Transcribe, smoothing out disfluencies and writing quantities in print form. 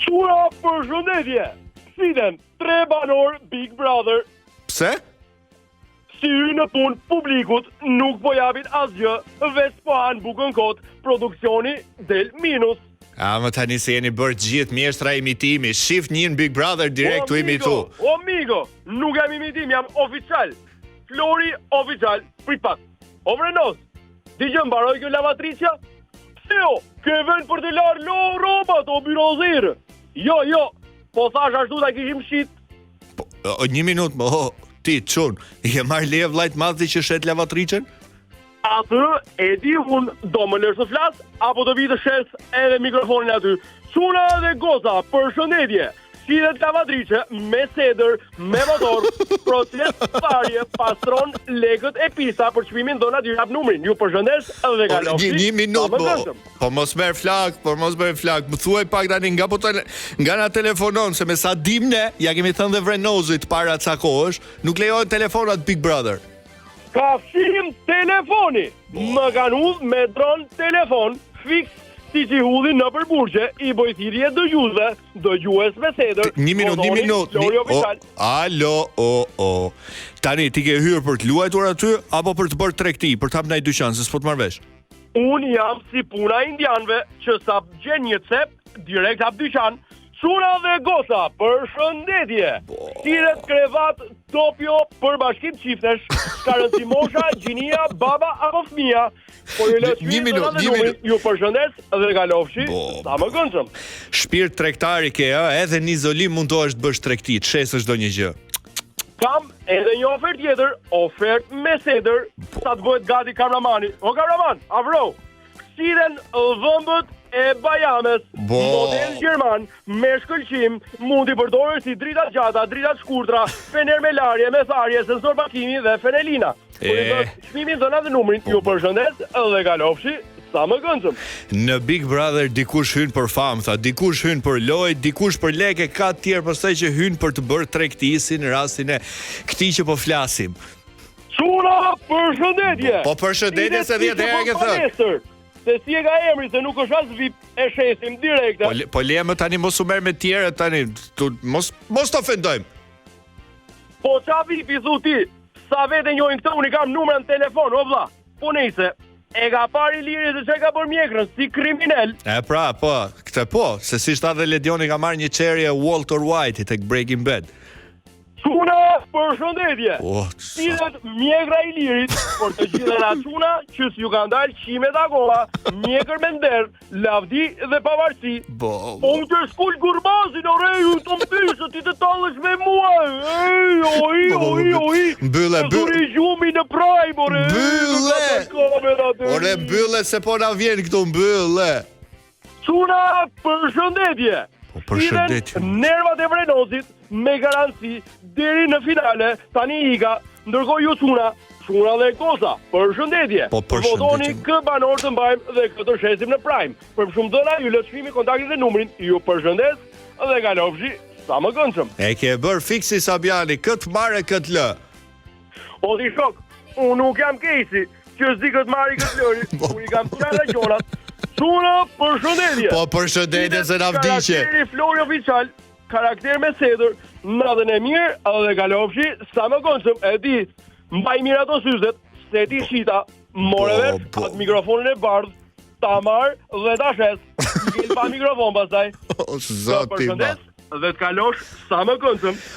Qura përshëndetje. Siden 3 banor Big Brother. Pse? Si hy në punë publikut nuk po japin asgjë, veç po han bukën kot, produksioni del minus. A më tani se jeni bërë gjithë mjeshtra imitimi, shift një në Big Brother direkt u imitu. O amigo, nuk jam imitim, jam oficial. Flori oficial, prit pak. O vrenos, di gjë mbaroj kjo lavatricia? Pse jo, ke vend për të larë lo robat o birozirë. Jo, po thash ashtu ta kishim shit. Një minut më, ti, çun, i ke marrë leje vllajt madhi që shet lavatricën? Atë e di unë do më lërë të flas, apo do vi të shes edhe mikrofonin aty. Çuna dhe goca, përshëndetje. Shihet lavatrice me seder, me motor, proces parje, pastron lekët e pista për çmimin do natyr hap numrin. Ju përshëndes dhe kalofshi. Një minutë. Po mos merr flak, Më thuaj pak tani nga na telefonon se me sa dim ne, ja kemi thënë dhe Vrenozit para ca kohësh, nuk lejohen telefonat Big Brother. Ka film telefoni. Më kanë udh me dron telefon fix si që hudhin në përburgje, i bojthirje dëgjues me seder. Një minut. Alo. Tani, ti ke hyrë për të luajtur aty, apo për të bërë tregti, për të hap ndaj dyqan, se s'po të marr vesh? Unë jam si puna indianëve, që sa gjen një cep, direkt hap dyqan. Çuna dhe goca, përshëndetje. Tiret krevat Topio për bashkim çiftesh, ka rëndësi mosha, gjinia, baba apo fëmia. Po një minut. Ju përshëndes dhe kalofshi, sa më këndshëm. Shpirt tregtari ke, edhe në izolim mundohesh të bësh tregti, të shesësh ndonjë gjë. Kam edhe një ofertë tjetër, ofertë me seder, sa të bëhet gati kamramani. O kamraman, avro. Shiren dhëmbët e bajames, model gjerman, me shkëlqim, mundi përdorur si drita gjata, drita shkurtra, fener me larje, me tharje, sensor pakimi dhe fenelina. Çmimin dhëna dhe numrin, ju përshëndes dhe kalofshi, sa më këndshëm. Në Big Brother dikush hyn për famë, dikush hyn për lojë, dikush për lekë, ka të tjerë pastaj që hyn për të bërë tregti si në rastin e këtij që po flasim. Çuna, përshëndetje. Po përshëndetje se 10 herë ke thënë. Se si e ka emri, se nuk është as VIP, e shesim direkte. Po le më tani mos u merr me tjerë tani, mos të ofendojmë. Po qa VIP i thu ti, sa vete njojnë këtë, unë i kam numra në telefon, o vlla. Po nejse, e ka pari liri se që ka bërë mjekrën, si kriminel. Se si shta dhe Ledioni ka marrë një qerje Walter White i tek Breaking Bad. Çuna, përshëndetje. Sidhet mjekra i lirit, por të gjithë nga çuna që s'ju kanë dalë qimet akoma, mjekër me nder, lavdi dhe pavarësi. Po unë të skull gurbazin, ore, ju të mbysë, ti të talësh me mua. Oj. Mbylle. Zuri gjumi në prajm, ore. Ore, mbylle se po na vjen këtu, mbylle. Çuna, përshëndetje. Përshëndetje. Nervat e Vrenozit me garanci deri në finale, tani ika, ndërkohë ju çuna dhe goca, përshëndetje. Votoni kë banor të mbajmë dhe këtë shesim në Prime. Për shumë dhëna ju lë çmimi kontaktin dhe numrin. Ju përshëndes dhe kalofshi, sa më këndshëm. E ke bër fiksi Sabiani, këtë marrë këtë lë. O ti shok, unë nuk jam kejsi, që s'di këtë marri këtë lëri, unë i kam qenë dhe gjonat. Çuna, përshëndetje. Po përshëndetje se na vdiqe. Karakteri Flori oficial, karakter me seder, natën e mirë, dhe kalofshi, sa më këndshëm, e di, mbaj mirë ato syzet, se ti shita, more vesh, atë mikrofonin e bardh, ta marr dhe ta shes, ngel pa mikrofon pastaj. Zoti ma. Dhe të kalosh sa më këndshëm.